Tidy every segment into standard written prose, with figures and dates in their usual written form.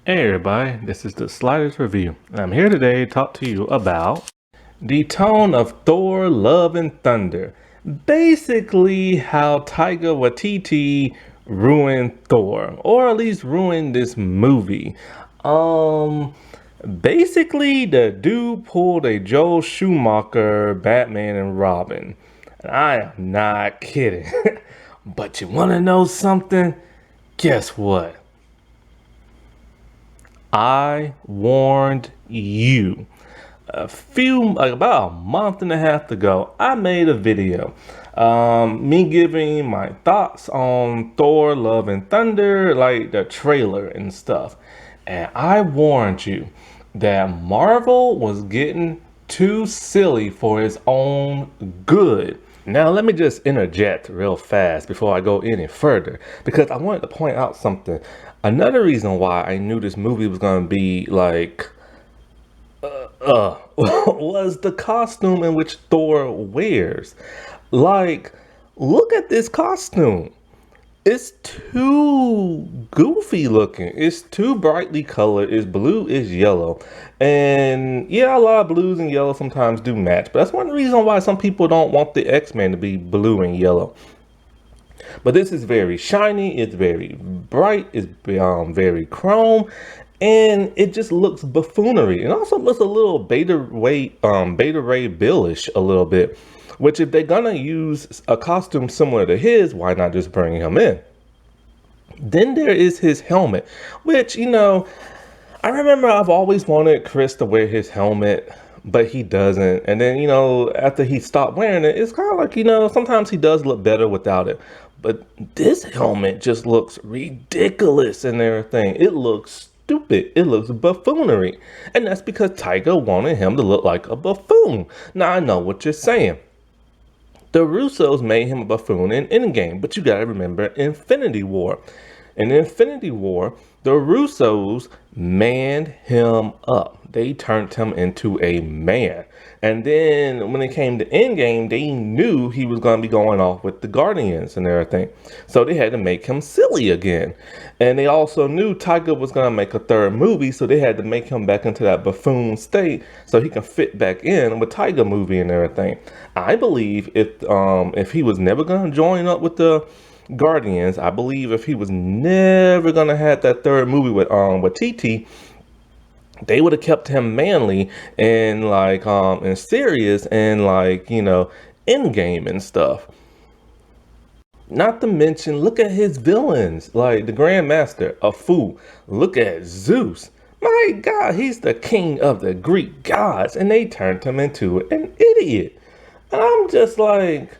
Hey everybody, this is the Sliders Review, and I'm here today to talk to you about the tone of Thor, Love and Thunder. Basically, how Taika Waititi ruined Thor, or at least ruined this movie. Basically, the dude pulled a Joel Schumacher Batman and Robin. And I am not kidding. But you wanna know something? Guess what? I warned you. About a month and a half ago, I made a video. Me giving my thoughts on Thor, Love and Thunder, like the trailer and stuff. And I warned you that Marvel was getting too silly for its own good. Now, let me just interject real fast before I go any further, because I wanted to point out something. Another reason why I knew this movie was going to be like, was the costume in which Thor wears. Like, look at this costume. It's too goofy looking. It's too brightly colored. It's blue, it's yellow. And yeah, a lot of blues and yellow sometimes do match. But that's one reason why some people don't want the X-Men to be blue and yellow. But this is very shiny. It's very bright. It's very chrome. And it just looks buffoonery. It also looks a little Beta Ray Billish a little bit. Which, if they're gonna use a costume similar to his, why not just bring him in? Then there is his helmet, which, I remember I've always wanted Chris to wear his helmet, but he doesn't. And then, after he stopped wearing it, it's kind of like, sometimes he does look better without it. But this helmet just looks ridiculous and everything. It looks stupid. It looks buffoonery. And that's because Taika wanted him to look like a buffoon. Now, I know what you're saying. The Russos made him a buffoon in Endgame, but you gotta remember Infinity War. In Infinity War, the Russos manned him up. They turned him into a man. And then when it came to Endgame, they knew he was going to be going off with the Guardians and everything. So they had to make him silly again. And they also knew Taika was going to make a third movie, so they had to make him back into that buffoon state so he can fit back in with Taika movie and everything. I believe if he was never going to join up with the Guardians, I believe if he was never going to have that third movie with TT, they would have kept him manly and and serious and Endgame and stuff. Not to mention, look at his villains, like the Grandmaster, a fool. Look at Zeus. My God, he's the king of the Greek gods, and they turned him into an idiot. And I'm just like,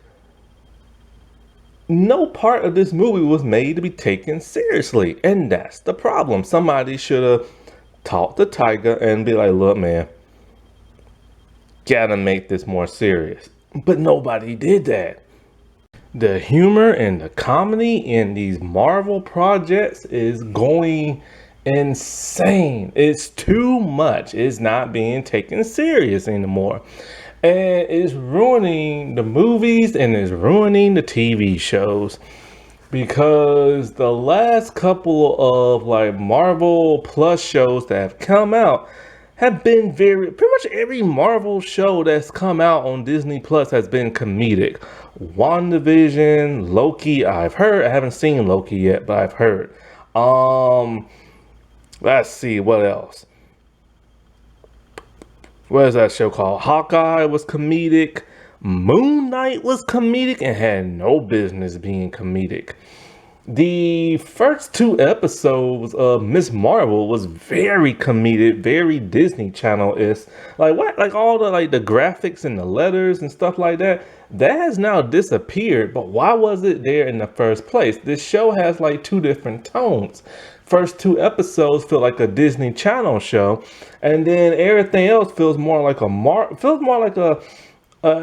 no part of this movie was made to be taken seriously, and that's the problem. Somebody should have talked to Taika and be like, look, man, gotta make this more serious. But nobody did that. The humor and the comedy in these Marvel projects is going insane. It's too much. It's not being taken serious anymore. And it's ruining the movies and it's ruining the TV shows. Because the last couple of Marvel Plus shows that have come out have been pretty much every Marvel show that's come out on Disney Plus has been comedic. WandaVision, Loki, I've heard. I haven't seen Loki yet, but I've heard. Let's see, what else? What is that show called? Hawkeye was comedic. Moon Knight was comedic and had no business being comedic. The first two episodes of Miss Marvel was very comedic, very Disney Channel-ish. All the graphics and the letters and stuff like that, that has now disappeared. But why was it there in the first place? This show has two different tones. First two episodes feel like a Disney Channel show, and then everything else feels more like a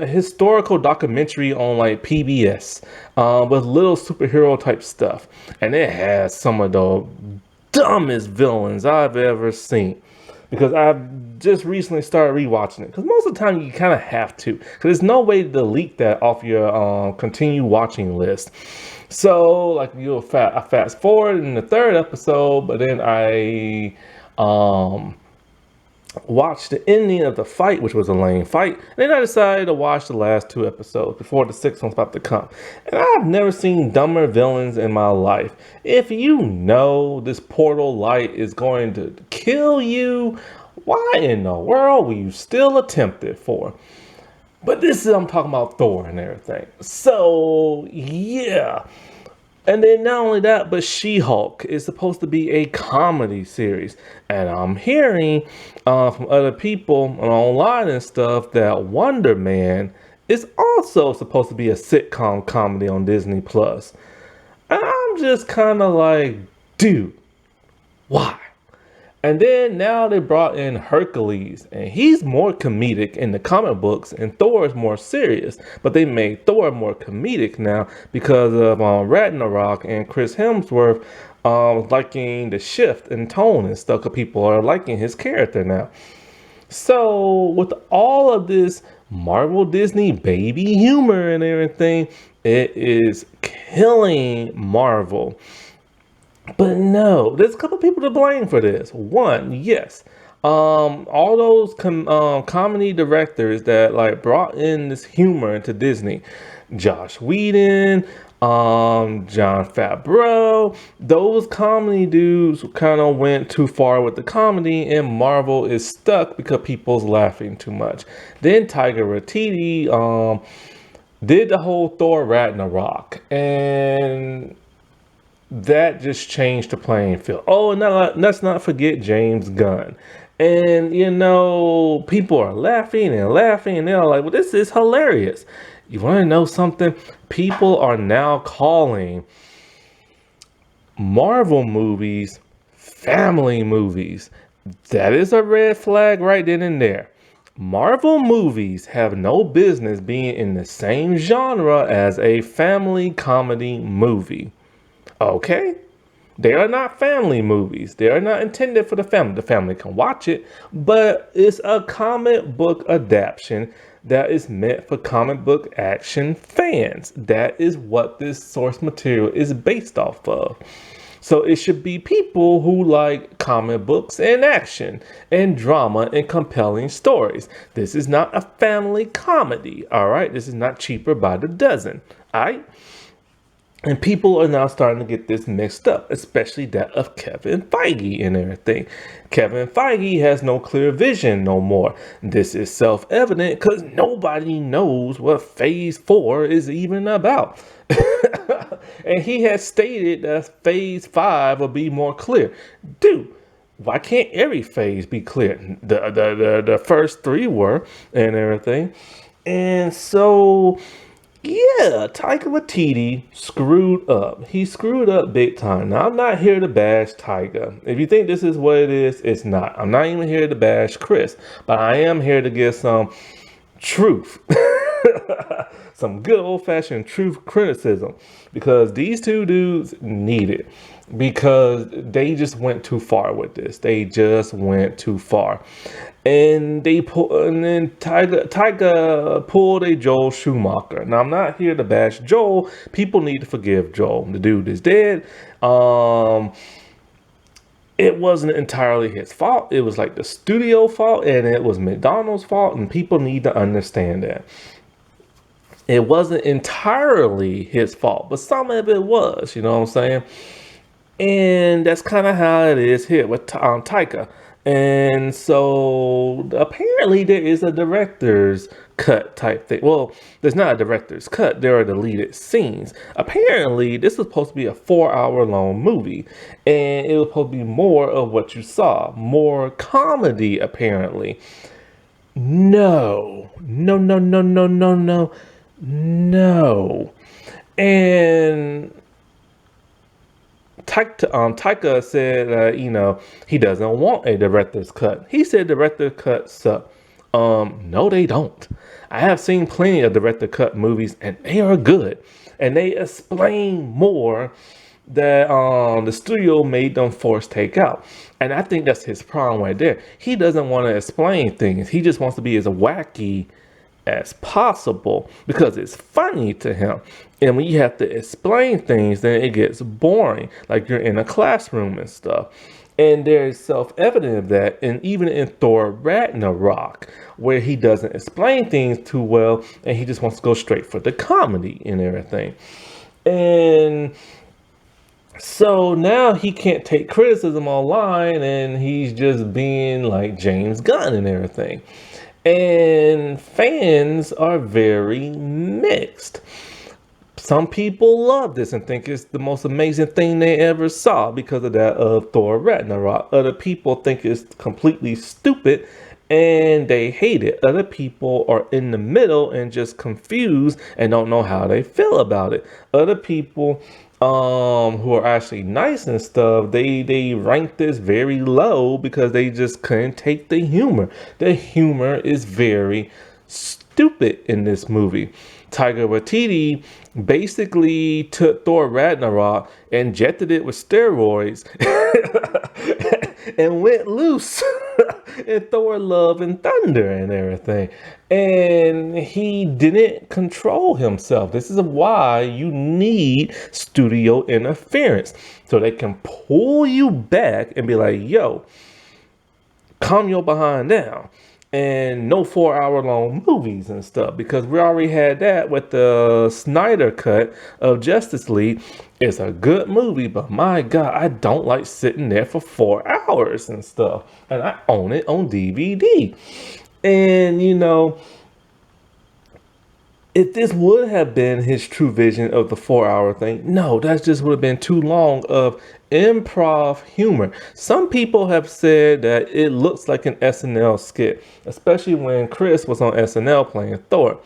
historical documentary on PBS with little superhero type stuff. And it has some of the dumbest villains I've ever seen. Because I've just recently started rewatching it because most of the time you kind of have to because there's no way to delete that off your continue watching list. So like I fast forward in the third episode, but then I watched the ending of the fight, which was a lame fight. And then I decided to watch the last two episodes before the sixth one's about to come. And I've never seen dumber villains in my life. If you know this portal light is going to kill you, why in the world will you still attempt it for? But I'm talking about Thor and everything. So, yeah. And then not only that, but She-Hulk is supposed to be a comedy series. And I'm hearing from other people online and stuff that Wonder Man is also supposed to be a sitcom comedy on Disney Plus. And I'm just kind of like, dude, why? And then now they brought in Hercules, and he's more comedic in the comic books, and Thor is more serious. But they made Thor more comedic now because of Ragnarok and Chris Hemsworth liking the shift in tone and stuff. Cause people are liking his character now. So with all of this Marvel Disney baby humor and everything, it is killing Marvel. But no, there's a couple people to blame for this. One, yes, all those comedy directors that like brought in this humor into Disney, Josh Whedon, John Favreau, those comedy dudes kind of went too far with the comedy, and Marvel is stuck because people's laughing too much. Then Taika Waititi did the whole Thor Ragnarok, and that just changed the playing field. Oh, and let's not forget James Gunn. And, people are laughing and laughing, and they're like, well, this is hilarious. You want to know something? People are now calling Marvel movies family movies. That is a red flag right then and there. Marvel movies have no business being in the same genre as a family comedy movie. Okay? They are not family movies. They are not intended for the family. The family can watch it, but it's a comic book adaptation that is meant for comic book action fans. That is what this source material is based off of. So it should be people who like comic books and action and drama and compelling stories. This is not a family comedy, all right? This is not Cheaper by the Dozen, all right? And people are now starting to get this mixed up, especially that of Kevin Feige and everything. Kevin Feige has no clear vision no more. This is self-evident because nobody knows what Phase 4 is even about. And he has stated that Phase 5 will be more clear. Dude, why can't every phase be clear? The first three were and everything. And so... yeah, Taika Waititi screwed up. He screwed up big time. Now, I'm not here to bash Taika. If you think this is what it is, it's not. I'm not even here to bash Chris, but I am here to give some truth. Some good old-fashioned truth criticism. Because these two dudes need it. Because they just went too far with this. They just went too far. And then Taika pulled a Joel Schumacher. Now, I'm not here to bash Joel. People need to forgive Joel. The dude is dead. It wasn't entirely his fault. It was like the studio fault, and it was McDonald's fault, and people need to understand that. It wasn't entirely his fault, but some of it was, you know what I'm saying? And that's kind of how it is here with Taika. And so apparently there is a director's cut type thing. Well, there's not a director's cut. There are deleted scenes. Apparently this was supposed to be a 4-hour long movie. And it was supposed to be more of what you saw. More comedy, apparently. No. And Taika said, he doesn't want a director's cut. He said director's cuts suck. No, they don't. I have seen plenty of director cut movies, and they are good. And they explain more that the studio made them force take out. And I think that's his problem right there. He doesn't want to explain things. He just wants to be as wacky as possible because it's funny to him. And when you have to explain things, then it gets boring, like you're in a classroom and stuff. And there's self-evident of that, and even in Thor Ragnarok, where he doesn't explain things too well, and he just wants to go straight for the comedy and everything. And so now he can't take criticism online, and he's just being like James Gunn and everything. And fans are very mixed. Some people love this and think it's the most amazing thing they ever saw because of that of Thor Ragnarok. Other people think it's completely stupid and they hate it. Other people are in the middle and just confused and don't know how they feel about it. Other people who are actually nice and stuff, they rank this very low because they just couldn't take the humor. The humor is very stupid in this movie. Taika Waititi basically took Thor Ragnarok, injected it with steroids, and went loose in Thor Love and Thunder and everything. And he didn't control himself. This is why you need studio interference, so they can pull you back and be like, yo, calm your behind down. And no 4 hour long movies and stuff, because we already had that with the Snyder cut of Justice League. It's a good movie, but my God, I don't like sitting there for 4 hours and stuff. And I own it on DVD. And you know, if this would have been his true vision of the 4 hour thing, no, that just would have been too long of improv humor. Some people have said that it looks like an SNL skit, especially when Chris was on SNL playing Thor.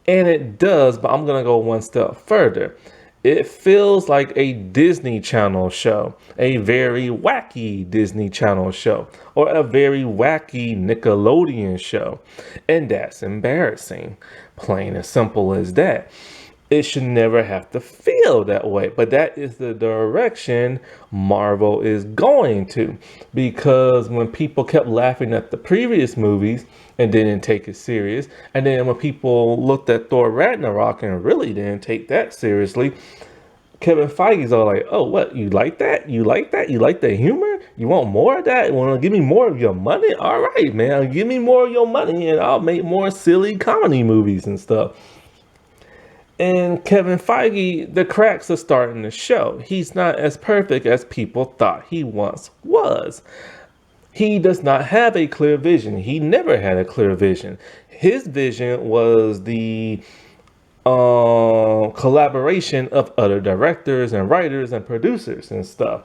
And it does, but I'm going to go one step further. It feels like a Disney Channel show, a very wacky Disney Channel show, or a very wacky Nickelodeon show. And that's embarrassing, plain and simple as that. It should never have to feel that way, but that is the direction Marvel is going to. Because when people kept laughing at the previous movies and didn't take it serious, and then when people looked at Thor Ragnarok and really didn't take that seriously, Kevin Feige's all like, oh, what, you like that? You like that? You like the humor? You want more of that? You want to give me more of your money? All right, man, give me more of your money and I'll make more silly comedy movies and stuff. And Kevin Feige, the cracks are starting to show. He's not as perfect as people thought he once was. He does not have a clear vision. He never had a clear vision. His vision was the collaboration of other directors and writers and producers and stuff.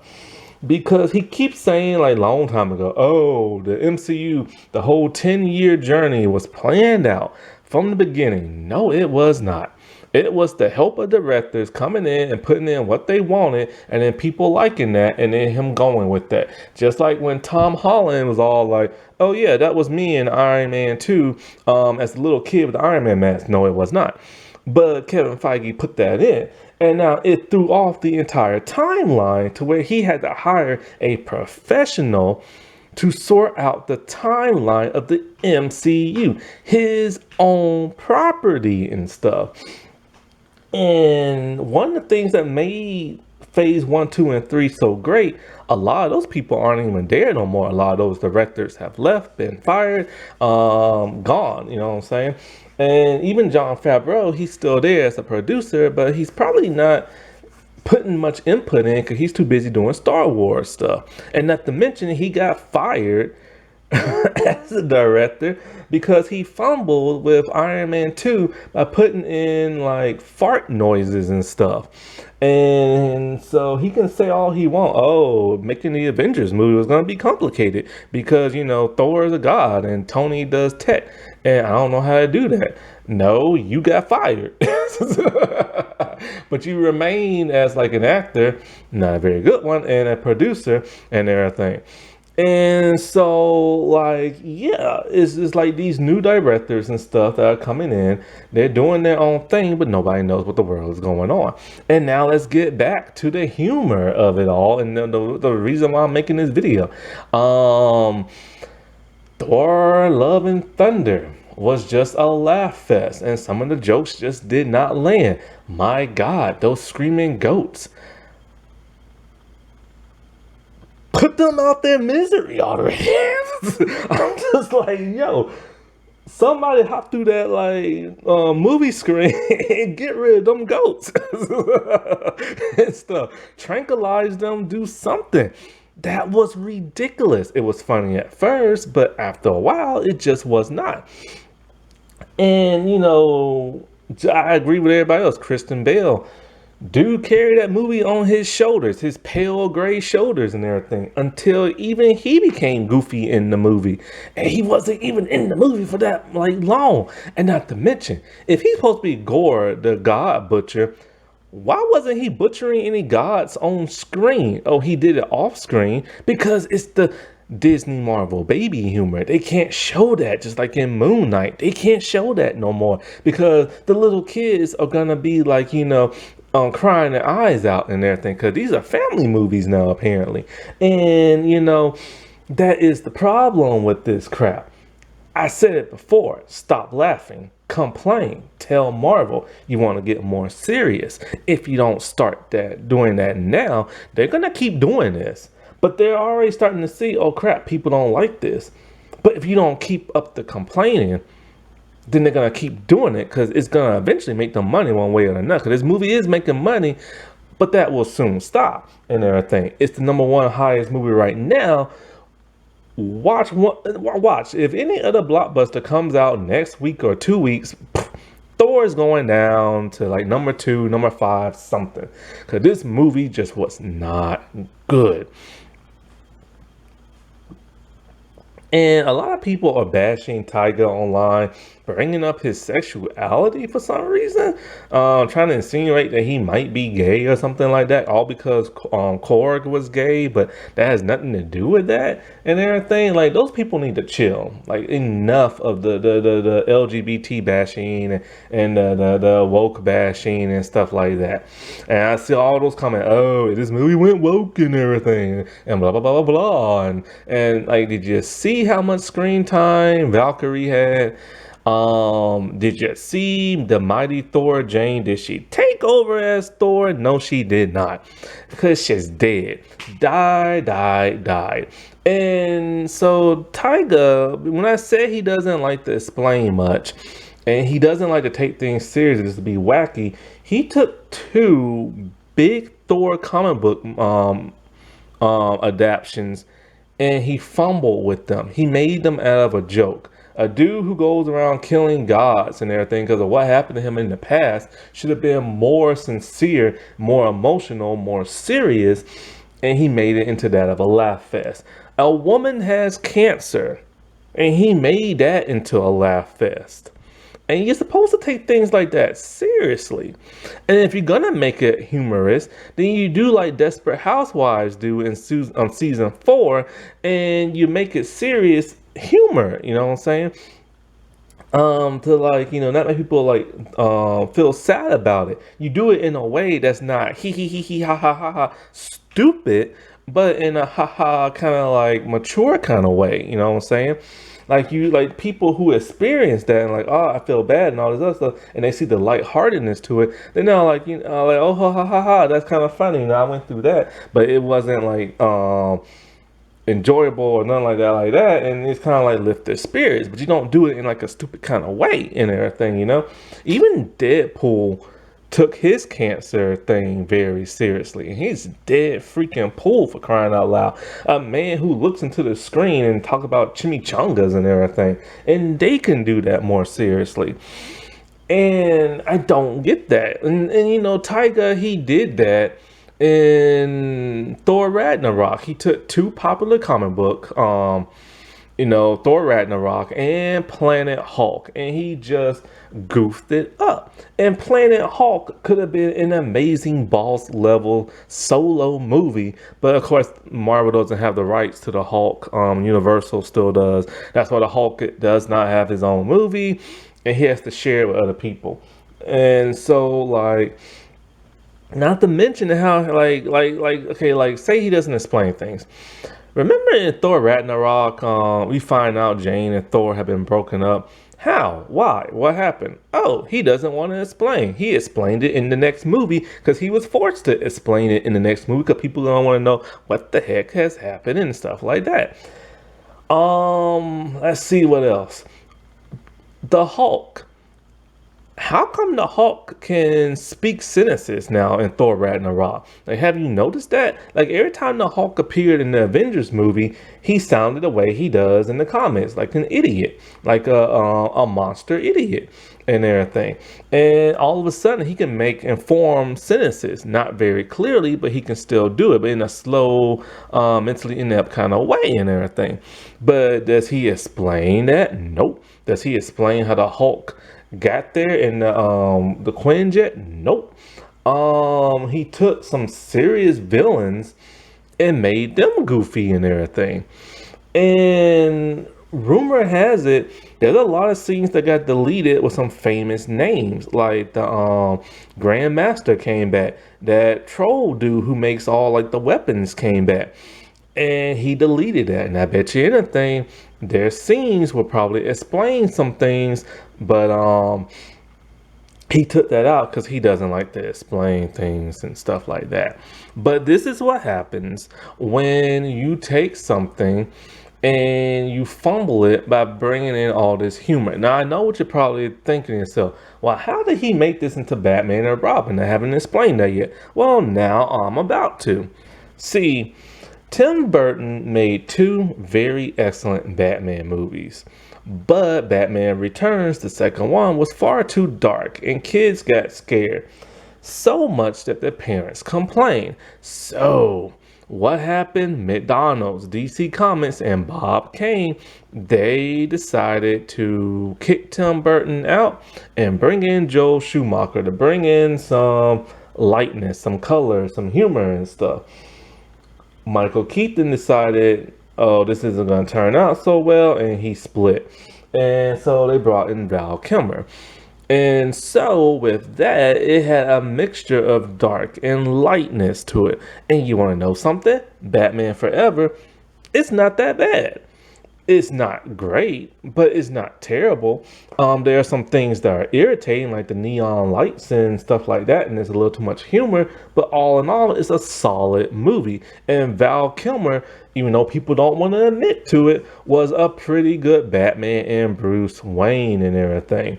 Because he keeps saying, like, long time ago, oh, the MCU, the whole 10-year journey was planned out from the beginning. No, it was not. It was the help of directors coming in and putting in what they wanted, and then people liking that, and then him going with that. Just like when Tom Holland was all like, oh yeah, that was me in Iron Man 2 as a little kid with the Iron Man mask. No, it was not. But Kevin Feige put that in. And now it threw off the entire timeline to where he had to hire a professional to sort out the timeline of the MCU, his own property and stuff. And one of the things that made phase 1, 2, and 3 so great, a lot of those people aren't even there no more. A lot of those directors have left, been fired, gone, you know what I'm saying? And even Jon Favreau, he's still there as a producer, but he's probably not putting much input in because he's too busy doing Star Wars stuff. And not to mention, he got fired as a director because he fumbled with Iron Man 2 by putting in like fart noises and stuff. And so he can say all he wants. Oh, making the Avengers movie was going to be complicated because, you know, Thor is a god and Tony does tech. And I don't know how to do that. No, you got fired. But you remain as like an actor, not a very good one, and a producer and everything. And so, like, yeah, it's like these new directors and stuff that are coming in. They're doing their own thing, but nobody knows what the world is going on. And now let's get back to the humor of it all, and the reason why I'm making this video. Um, Thor: Love and Thunder was just a laugh fest, and some of the jokes just did not land. My God, those screaming goats. Put them out their misery already. I'm just like, yo, somebody hop through that like movie screen and get rid of them goats and stuff. Tranquilize them, do something. That was ridiculous. It was funny at first, but after a while, it just was not. And I agree with everybody else. Kristen Bell, dude carried that movie on his shoulders, his pale gray shoulders and everything, until even he became goofy in the movie. And he wasn't even in the movie for that like long. And not to mention, if he's supposed to be Gore, the God Butcher, why wasn't he butchering any gods on screen? Oh, he did it off screen because it's the Disney Marvel baby humor. They can't show that, just like in Moon Knight. They can't show that no more because the little kids are gonna be like, crying their eyes out and everything because these are family movies now, apparently. And, that is the problem with this crap. I said it before, stop laughing, complain, tell Marvel you want to get more serious. If you don't start doing that now, they're going to keep doing this. But they're already starting to see, oh crap, people don't like this. But if you don't keep up the complaining, then they're going to keep doing it because it's going to eventually make them money one way or another. Because this movie is making money, but that will soon stop and everything. It's the #1 highest movie right now. Watch. If any other blockbuster comes out next week or 2 weeks, Thor is going down to like #2, #5, something. Because this movie just was not good. And a lot of people are bashing Tyga online, bringing up his sexuality for some reason, trying to insinuate that he might be gay or something like that, all because Korg was gay, but that has nothing to do with that and everything. Like, those people need to chill. Like, enough of the LGBT bashing and the woke bashing and stuff like that. And I see all those comments, oh, this movie went woke and everything, and blah, blah, blah, blah, blah. And like, did you see how much screen time Valkyrie had? Did you see the mighty Thor Jane? Did she take over as Thor? No, she did not. Because she's dead. Died. And so Tyga, when I say he doesn't like to explain much, and he doesn't like to take things serious, just to be wacky, he took 2 big Thor comic book adaptions and he fumbled with them. He made them out of a joke. A dude who goes around killing gods and everything because of what happened to him in the past should have been more sincere, more emotional, more serious, and he made it into that of a laugh fest. A woman has cancer, and he made that into a laugh fest. And you're supposed to take things like that seriously. And if you're gonna make it humorous, then you do like Desperate Housewives do in season 4, and you make it serious humor. You know what I'm saying? To like, not make people like feel sad about it. You do it in a way that's not hee ha ha ha ha stupid, but in a ha ha kind of like mature kind of way. You know what I'm saying? Like people who experience that and like, oh, I feel bad and all this other stuff, and they see the lightheartedness to it, they're now like, like, oh, ha ha ha ha, that's kind of funny. I went through that, but it wasn't like enjoyable or nothing like that, and it's kind of like lift their spirits, but you don't do it in like a stupid kind of way and everything. Even Deadpool took his cancer thing very seriously, and he's dead freaking pool, for crying out loud. A man who looks into the screen and talk about chimichangas and everything, and they can do that more seriously. And I don't get that. And Tyga, he did that in Thor Ragnarok. He took 2 popular comic book Thor Ragnarok and Planet Hulk, and he just goofed it up. And Planet Hulk could have been an amazing boss level solo movie, but of course Marvel doesn't have the rights to the Hulk. Universal still does. That's why the Hulk does not have his own movie, and he has to share it with other people. And so like, not to mention how okay, like say he doesn't explain things. Remember in Thor Ragnarok, we find out Jane and Thor have been broken up. How? Why? What happened? Oh, he doesn't want to explain. He explained it in the next movie because he was forced to explain it in the next movie because people don't want to know what the heck has happened and stuff like that. Let's see what else. The Hulk. How come the Hulk can speak sentences now in Thor Ragnarok? Like, have you noticed that? Like, every time the Hulk appeared in the Avengers movie, he sounded the way he does in the comics, like an idiot, like a monster idiot and everything. And all of a sudden, he can make informed sentences, not very clearly, but he can still do it, but in a slow, mentally inept kind of way and everything. But does he explain that? Nope. Does he explain how the Hulk got there in the Quinjet? Nope. He took some serious villains and made them goofy and everything. And rumor has it there's a lot of scenes that got deleted with some famous names, like the Grandmaster came back, that troll dude who makes all like the weapons came back, and he deleted that. And I bet you anything, their scenes will probably explain some things, but he took that out because he doesn't like to explain things and stuff like that. But this is what happens when you take something and you fumble it by bringing in all this humor. Now, I know what you're probably thinking to yourself. Well, how did he make this into Batman and Robin? I haven't explained that yet. Well, now I'm about to. See, Tim Burton made two very excellent Batman movies. But Batman Returns, the second one, was far too dark and kids got scared. So much that their parents complained. So, what happened? McDonald's, DC Comics, and Bob Kane, they decided to kick Tim Burton out and bring in Joel Schumacher to bring in some lightness, some color, some humor and stuff. Michael Keaton decided, oh, this isn't going to turn out so well, and he split. And so they brought in Val Kilmer. And so with that, it had a mixture of dark and lightness to it. And you want to know something? Batman Forever, it's not that bad. It's not great, but it's not terrible. There are some things that are irritating, like the neon lights and stuff like that, and there's a little too much humor, but all in all, it's a solid movie. And Val Kilmer, even though people don't want to admit to it, was a pretty good Batman and Bruce Wayne and everything.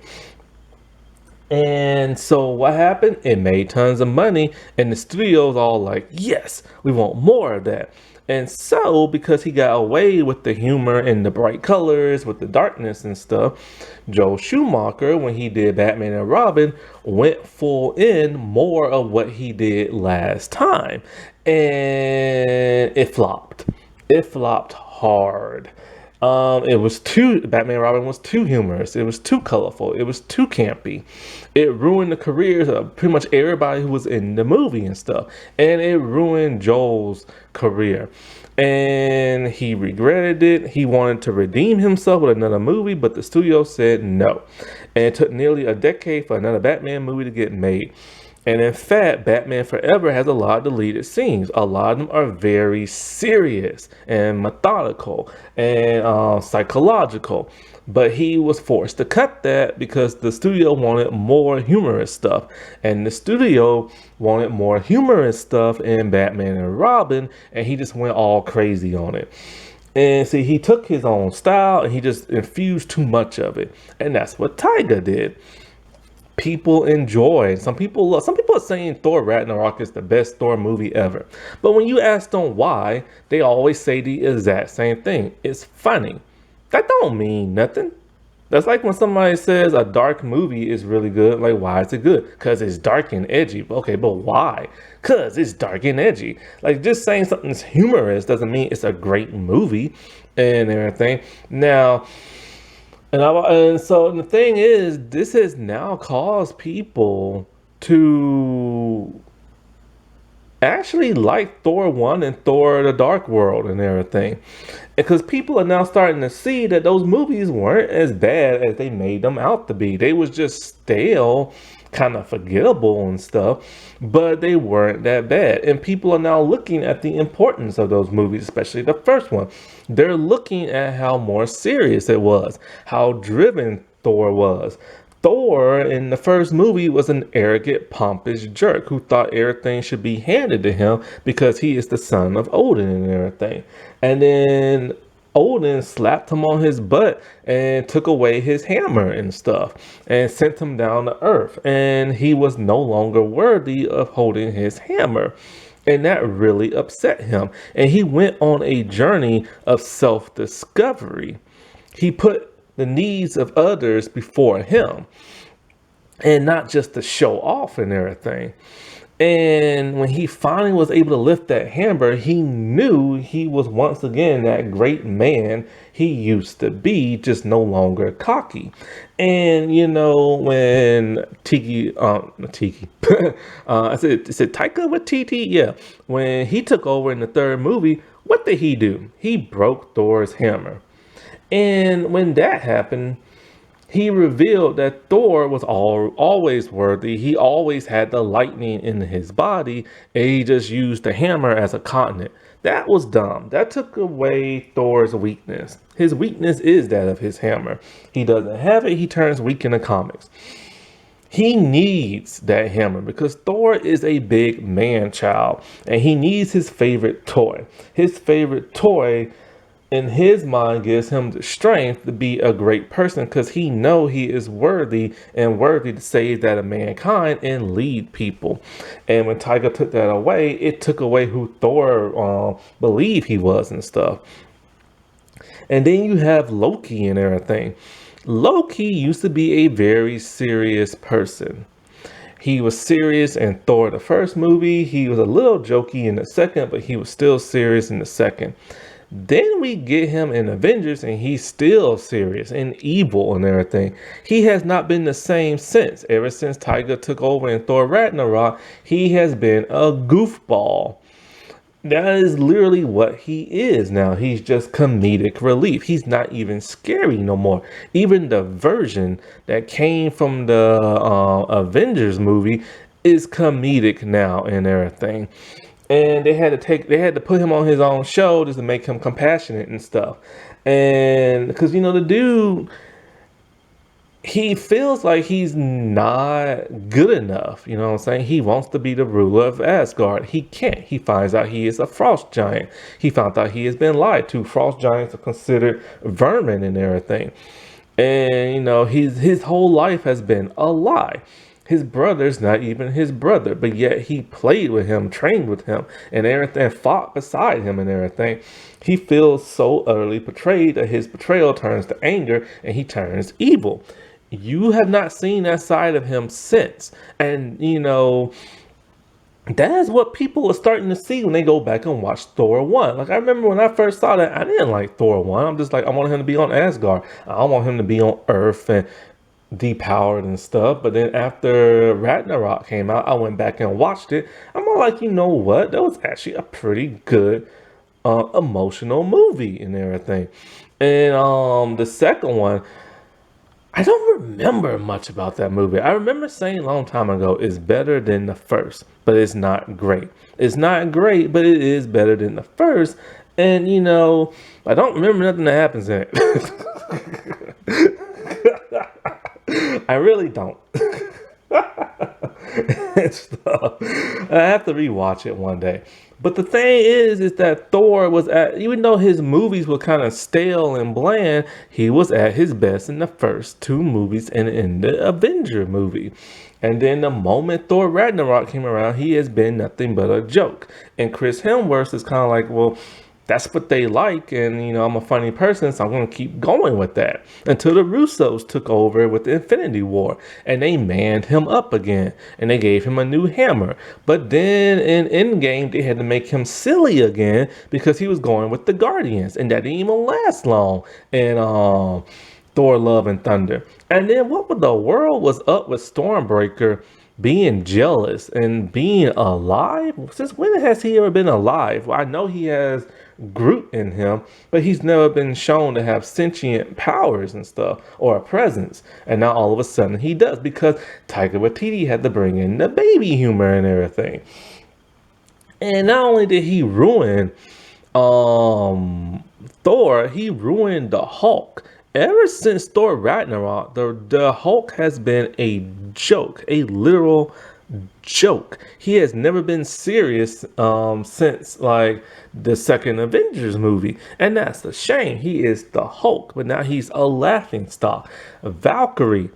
And so what happened? It made tons of money, and the studio's all like, yes, we want more of that. And so, because he got away with the humor and the bright colors, with the darkness and stuff, Joe Schumacher, when he did Batman and Robin, went full in more of what he did last time. And it flopped. It flopped hard. It was too, Batman and Robin was too humorous. It was too colorful. It was too campy. It ruined the careers of pretty much everybody who was in the movie and stuff. And it ruined Joel's career. And he regretted it. He wanted to redeem himself with another movie, but the studio said no. And it took nearly a decade for another Batman movie to get made. And in fact, Batman Forever has a lot of deleted scenes. A lot of them are very serious and methodical and psychological. But he was forced to cut that because the studio wanted more humorous stuff. And the studio wanted more humorous stuff in Batman and Robin, and he just went all crazy on it. And see, he took his own style and he just infused too much of it. And that's what Tiger did. People enjoy. Some people love. Some people are saying Thor Ragnarok is the best Thor movie ever. But when you ask them why, they always say the exact same thing. It's funny. That don't mean nothing. That's like when somebody says a dark movie is really good. Like, why is it good? Because it's dark and edgy. Okay, but why? Because it's dark and edgy. Like, just saying something's humorous doesn't mean it's a great movie and everything. Now, and so the thing is, this has now caused people to actually like Thor 1 and Thor the Dark World and everything. Because people are now starting to see that those movies weren't as bad as they made them out to be. They was just stale, kind of forgettable and stuff, but they weren't that bad. And people are now looking at the importance of those movies, especially the first one. They're looking at how more serious it was, how driven Thor was. Thor in the first movie was an arrogant, pompous jerk who thought everything should be handed to him because he is the son of Odin and everything. And then Odin slapped him on his butt and took away his hammer and stuff and sent him down to earth. And he was no longer worthy of holding his hammer. And that really upset him. And he went on a journey of self-discovery. He put the needs of others before him and not just to show off and everything. And when he finally was able to lift that hammer, he knew he was once again that great man he used to be, just no longer cocky. And you know, when Tiki, I said Taika with TT, yeah. When he took over in the third movie, what did he do? He broke Thor's hammer. And when that happened, he revealed that Thor was always worthy. He always had the lightning in his body, and he just used the hammer as a continent. That was dumb. That took away Thor's weakness. His weakness is that of his hammer. He doesn't have it, he turns weak in the comics. He needs that hammer because Thor is a big man child, and he needs his favorite toy. His favorite toy in his mind gives him the strength to be a great person because he know he is worthy and worthy to save that of mankind and lead people. And when Tiger took that away, it took away who Thor believed he was and stuff. And then you have Loki and everything. Loki used to be a very serious person. He was serious in Thor the first movie. He was a little jokey in the second, but he was still serious in the second. Then we get him in Avengers and he's still serious and evil and everything. He has not been the same since. Ever since Tiger took over in Thor Ragnarok, he has been a goofball. That is literally what he is now. He's just comedic relief. He's not even scary no more. Even the version that came from the Avengers movie is comedic now and everything. And they had to put him on his own show just to make him compassionate and stuff. And because, you know, the dude, he feels like he's not good enough. You know what I'm saying? He wants to be the ruler of Asgard. He can't. He finds out he is a frost giant. He found out he has been lied to. Frost giants are considered vermin and everything. And, you know, his whole life has been a lie. His brother's not even his brother, but yet he played with him, trained with him, and everything, fought beside him and everything. He feels so utterly betrayed that his betrayal turns to anger and he turns evil. You have not seen that side of him since. And, you know, that is what people are starting to see when they go back and watch Thor 1. Like, I remember when I first saw that, I didn't like Thor 1. I'm just like, I want him to be on Asgard. I want him to be on Earth and depowered and stuff. But then after Ragnarok came out, I went back and watched it. I'm all like, you know what? That was actually a pretty good emotional movie and everything. And the second one, I don't remember much about that movie. I remember saying a long time ago, it's better than the first, but it's not great. It's not great, but it is better than the first. And, you know, I don't remember nothing that happens in it. I really don't. And stuff. I have to rewatch it one day. But the thing is that Thor was even though his movies were kind of stale and bland, he was at his best in the first two movies and in the Avenger movie. And then the moment Thor Ragnarok came around, he has been nothing but a joke. And Chris Hemsworth is kind of like, well, that's what they like. And, I'm a funny person, so I'm going to keep going with that until the Russos took over with the Infinity War and they manned him up again and they gave him a new hammer. But then in Endgame, they had to make him silly again because he was going with the Guardians, and that didn't even last long. And, Thor Love and Thunder. And then what the world was up with Stormbreaker being jealous and being alive? Since when has he ever been alive? Well, I know he has Groot in him, but he's never been shown to have sentient powers and stuff or a presence. And now all of a sudden he does, because Taika Waititi had to bring in the baby humor and everything. And not only did he ruin Thor, he ruined the Hulk. Ever since Thor Ragnarok, the Hulk has been a joke, a literal joke. He has never been serious since like the second Avengers movie, and that's a shame. He is the Hulk, but now he's a laughing stock. Valkyrie,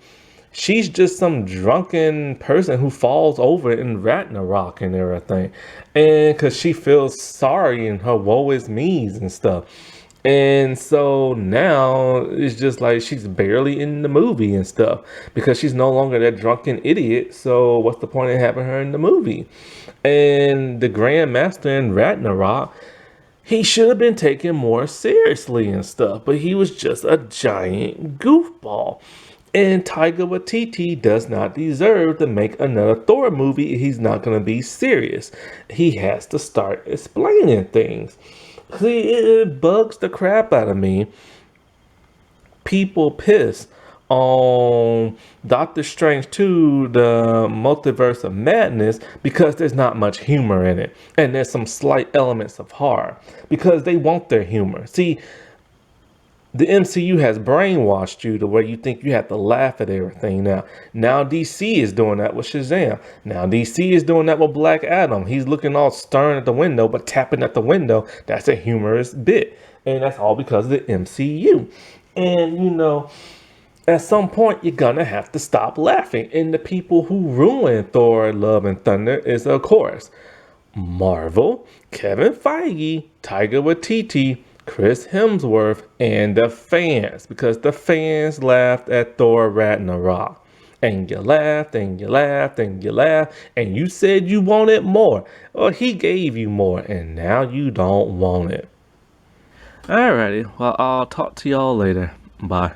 she's just some drunken person who falls over in Ragnarok and everything, and because she feels sorry and her woe is me's and stuff. And so now it's just like she's barely in the movie and stuff because she's no longer that drunken idiot. So what's the point of having her in the movie? And the Grand Master in Ragnarok, he should have been taken more seriously and stuff, but he was just a giant goofball. And Taika Waititi does not deserve to make another Thor movie if he's not going to be serious. He has to start explaining things. See, it bugs the crap out of me. People piss on Doctor Strange 2, the Multiverse of Madness, because there's not much humor in it. And there's some slight elements of horror because they want their humor. See, the MCU has brainwashed you to where you think you have to laugh at everything now. Now DC is doing that with Shazam. Now DC is doing that with Black Adam. He's looking all stern at the window, but tapping at the window. That's a humorous bit. And that's all because of the MCU. And, at some point, you're going to have to stop laughing. And the people who ruin Thor, Love, and Thunder is, of course, Marvel, Kevin Feige, Taika Waititi, Chris Hemsworth, and the fans, because the fans laughed at Thor Ragnarok. And you laughed, and you laughed, and you laughed, and you said you wanted more. Well, he gave you more, and now you don't want it. Alrighty, well, I'll talk to y'all later. Bye.